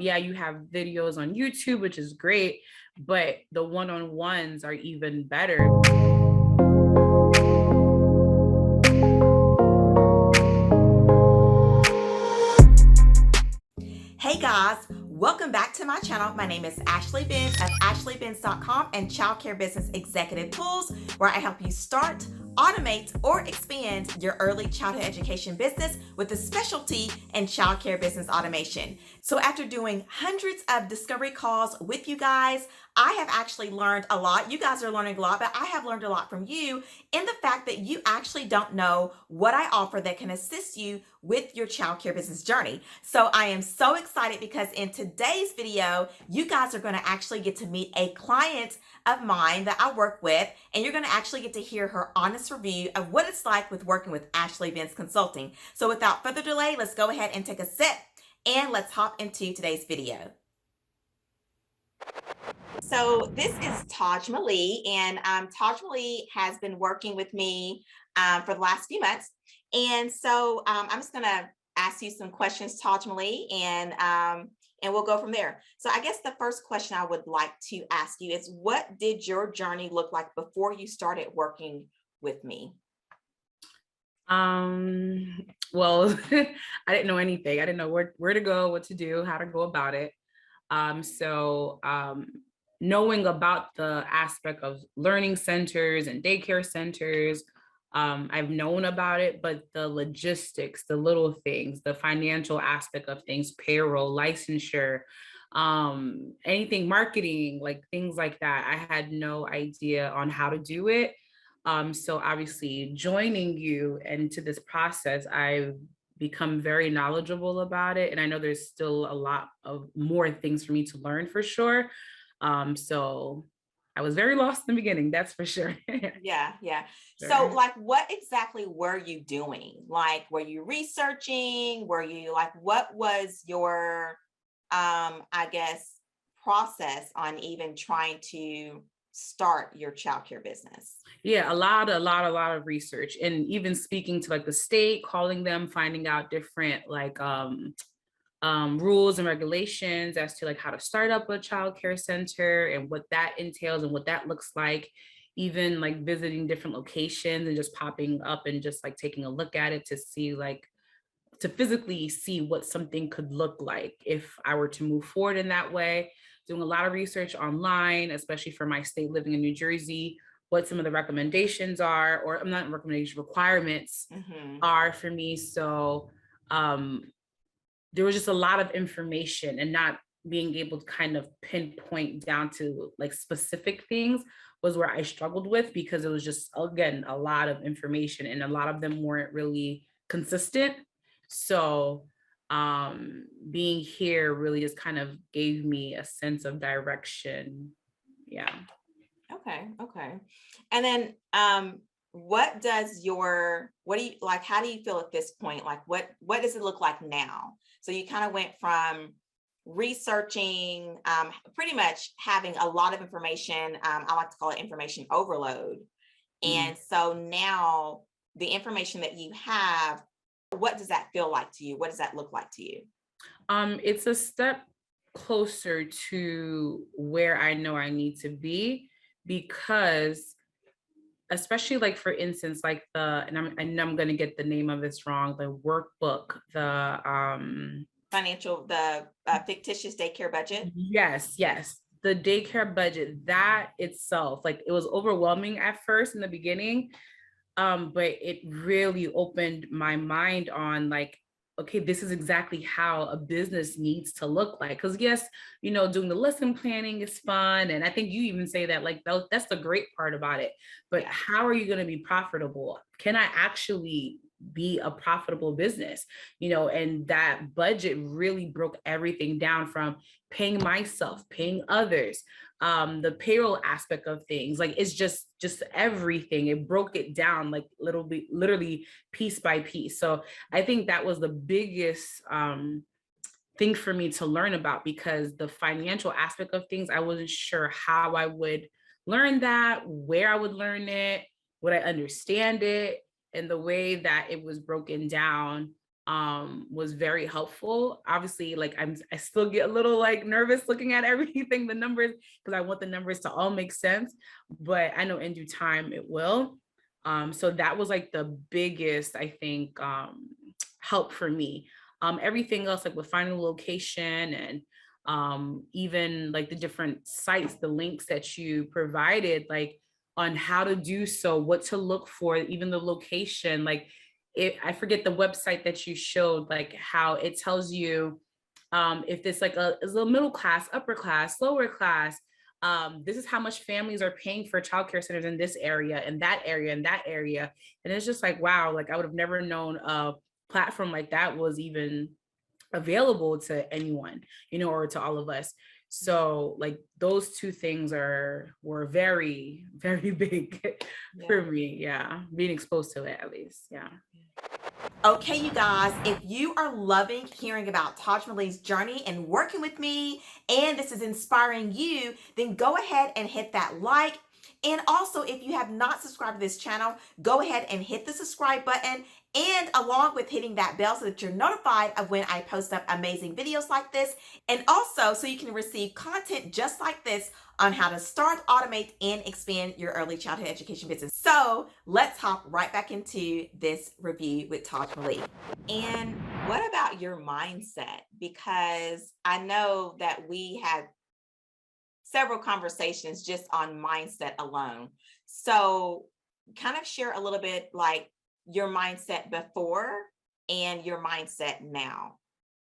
Yeah, you have videos on YouTube, which is great, but the one-on-ones are even better. Hey guys, welcome back to my channel. My name is Ashley Benz of AshleyBenz.com and Childcare Business Executive Tools, where I help you start, automate, or expand your early childhood education business with a specialty in childcare business automation. So after doing hundreds of discovery calls with you guys, I have actually learned a lot. You guys are learning a lot, but I have learned a lot from you in the fact that you actually don't know what I offer that can assist you with your childcare business journey. So I am so excited because in today's video, you guys are going to actually get to meet a client of mine that I work with, and you're going to actually get to hear her honest review of what it's like with working with Ashley Benz Consulting. So without further delay, let's go ahead and take a sip and let's hop into today's video. So this is Tajmahlee, and Tajmahlee has been working with me for the last few months. And so I'm just going to ask you some questions, Tajmahlee, and we'll go from there. So I guess the first question I would like to ask you is, what did your journey look like before you started working with me? Well, I didn't know anything. I didn't know where to go, what to do, how to go about it. Knowing about the aspect of learning centers and daycare centers, I've known about it, but the logistics, the little things, the financial aspect of things, payroll, licensure, anything marketing, like things like that, I had no idea on how to do it. So obviously joining you into this process, I've become very knowledgeable about it. And I know there's still a lot of more things for me to learn for sure. So I was very lost in the beginning, that's for sure. Yeah. Sure. So like, what exactly were you doing? Like, were you researching? Were you like, what was your, I guess, process on even trying to start your childcare business? Yeah, a lot of research, and even speaking to like the state, calling them, finding out different like rules and regulations as to like how to start up a childcare center and what that entails and what that looks like. Even like visiting different locations and just popping up and just like taking a look at it to see like to physically see what something could look like if I were to move forward in that way. Doing a lot of research online, especially for my state living in New Jersey, what some of the recommendations are, or I'm not recommendation requirements are for me. So there was just a lot of information, and not being able to kind of pinpoint down to like specific things was where I struggled with, because it was just, again, a lot of information and a lot of them weren't really consistent. So being here really just kind of gave me a sense of direction. Yeah. Okay. And then what do you like, how do you feel at this point? Like what does it look like now? So you kind of went from researching, pretty much having a lot of information. I like to call it information overload. And so now the information that you have, what does that feel like to you? What does that look like to you? It's a step closer to where I know I need to be, because especially like for instance, like I'm gonna get the name of this wrong, the workbook, The fictitious daycare budget. yes, the daycare budget, that itself, like it was overwhelming at first in the beginning. But it really opened my mind on like, okay, this is exactly how a business needs to look like. Because yes, doing the lesson planning is fun, and I think you even say that like that's the great part about it. But how are you going to be profitable? Can I actually be a profitable business? And that budget really broke everything down, from paying myself, paying others, the payroll aspect of things. Like it's just everything. It broke it down like literally piece by piece. So I think that was the biggest thing for me to learn about, because the financial aspect of things, I wasn't sure how I would learn that, where I would learn it, would I understand it. And the way that it was broken down, was very helpful. Obviously, like I still get a little like nervous looking at everything, the numbers, because I want the numbers to all make sense, but I know in due time it will. So that was like the biggest, I think, help for me. Everything else, like with finding a location and even like the different sites, the links that you provided, like on how to do so, what to look for, even the location, like I forget the website that you showed, like how it tells you if it's like is a middle class, upper class, lower class, this is how much families are paying for childcare centers in this area and that area and that area. And it's just like, wow, like I would have never known a platform like that was even available to anyone, or to all of us. So like those two things were very, very big for me. Yeah. Being exposed to it at least. Yeah. Okay, you guys, if you are loving hearing about Tajmahlee's journey and working with me, and this is inspiring you, then go ahead and hit that like. And also, if you have not subscribed to this channel, go ahead and hit the subscribe button, and along with hitting that bell so that you're notified of when I post up amazing videos like this, and also so you can receive content just like this on how to start, automate, and expand your early childhood education business. So let's hop right back into this review with Tajmahlee. And what about your mindset? Because I know that we had several conversations just on mindset alone. So kind of share a little bit like your mindset before and your mindset now,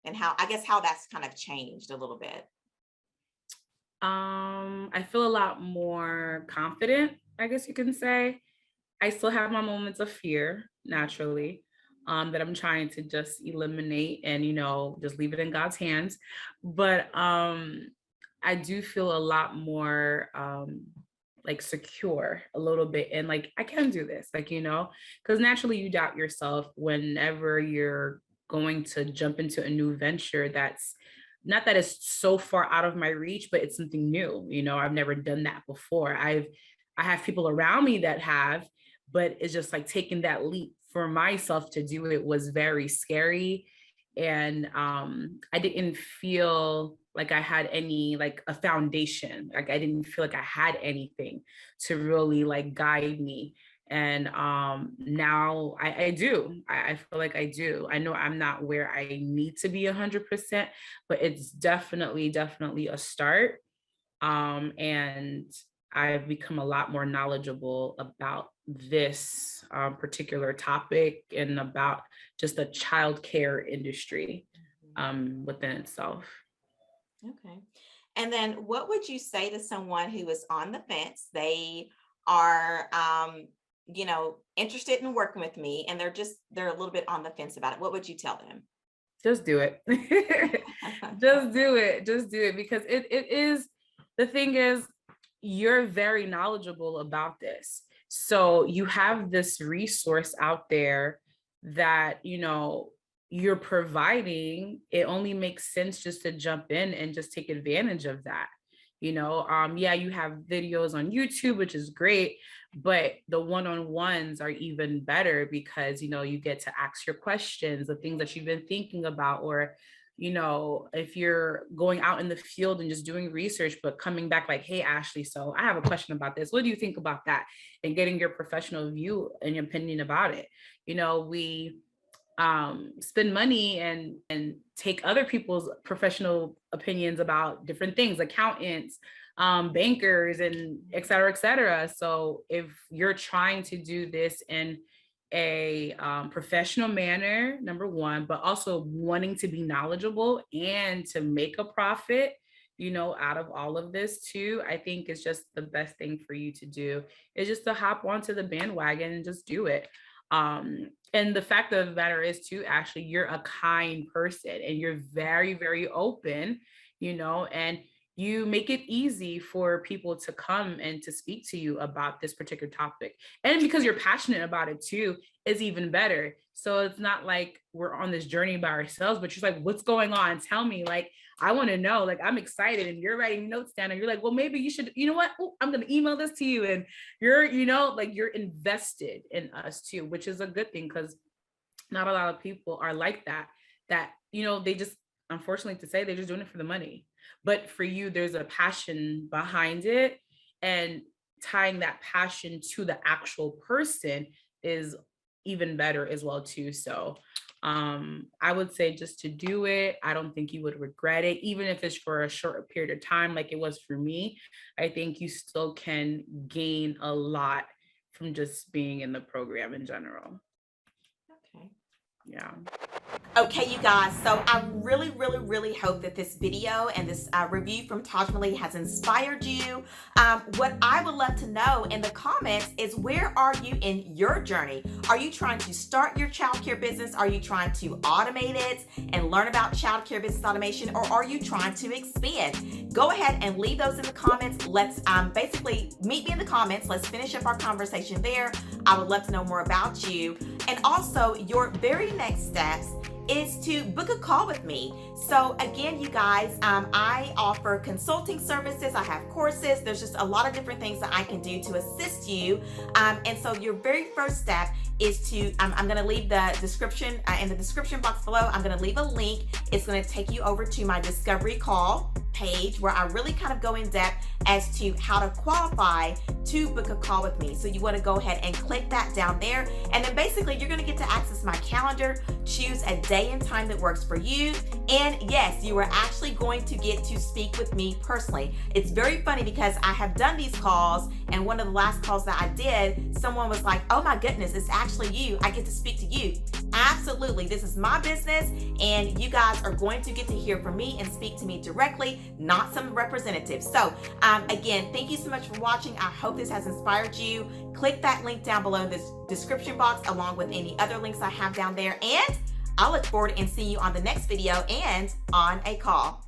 and how that's kind of changed a little bit. I feel a lot more confident, I guess you can say. I still have my moments of fear, naturally, that I'm trying to just eliminate and, just leave it in God's hands. But I do feel a lot more like secure a little bit. And like, I can do this, like, because naturally you doubt yourself whenever you're going to jump into a new venture that's not that it's so far out of my reach, but it's something new. I've never done that before. I have people around me that have, but it's just like taking that leap for myself to do it was very scary. And I didn't feel like I had any, like a foundation. Like I didn't feel like I had anything to really like guide me. And now I do. I feel like I do. I know I'm not where I need to be 100%, but it's definitely a start. And I've become a lot more knowledgeable about this particular topic and about just the childcare industry within itself. Okay. And then what would you say to someone who is on the fence? They are, interested in working with me, and they're a little bit on the fence about it. What would you tell them? Just do it. Just do it. Just do it. Because it is, the thing is, you're very knowledgeable about this. So you have this resource out there that, you're providing. It only makes sense just to jump in and just take advantage of that. Yeah, you have videos on YouTube, which is great, but the one-on-ones are even better because, you get to ask your questions, the things that you've been thinking about, or, if you're going out in the field and just doing research, but coming back like, hey, Ashley, so I have a question about this. What do you think about that? And getting your professional view and opinion about it. We spend money and take other people's professional opinions about different things, accountants, bankers, and et cetera, et cetera. So if you're trying to do this in a professional manner, number one, but also wanting to be knowledgeable and to make a profit, out of all of this too, I think it's just the best thing for you to do is just to hop onto the bandwagon and just do it. And the fact of the matter is too, Ashley, you're a kind person and you're very, very open, and you make it easy for people to come and to speak to you about this particular topic. And because you're passionate about it too, is even better. So it's not like we're on this journey by ourselves, but you're like, what's going on? Tell me, like, I want to know, like, I'm excited, and you're writing notes down and you're like, well, maybe you should, you know what? Ooh, I'm going to email this to you. And you're, like you're invested in us too, which is a good thing. Cause Not a lot of people are like that, they just, unfortunately to say, they're just doing it for the money. But for you, there's a passion behind it, and tying that passion to the actual person is even better as well too. So I would say just to do it. I don't think you would regret it, even if it's for a short period of time, like it was for me. I think you still can gain a lot from just being in the program in general. Okay. Yeah. Okay, you guys, so I really hope that this video and this review from Tajmahlee has inspired you. What I would love to know in the comments is, where are you in your journey? Are you trying to start your childcare business? Are you trying to automate it and learn about childcare business automation? Or are you trying to expand? Go ahead and leave those in the comments. Let's basically meet me in the comments. Let's finish up our conversation there. I would love to know more about you. And also, your very next steps is to book a call with me. So again, you guys, I offer consulting services. I have courses. There's just a lot of different things that I can do to assist you. And so your very first step is to, I'm going to leave the description in the description box below. I'm going to leave a link. It's going to take you over to my discovery call page, where I really kind of go in depth as to how to qualify to book a call with me. So you want to go ahead and click that down there. And then basically you're going to get to access my calendar, choose a day and time that works for you. And yes, you are actually going to get to speak with me personally. It's very funny because I have done these calls, and one of the last calls that I did, someone was like, oh my goodness, it's actually you. I get to speak to you. Absolutely. This is my business, and you guys are going to get to hear from me and speak to me directly, not some representative. So again, thank you so much for watching. I hope this has inspired you. Click that link down below in this description box, along with any other links I have down there. And I look forward to seeing you on the next video and on a call.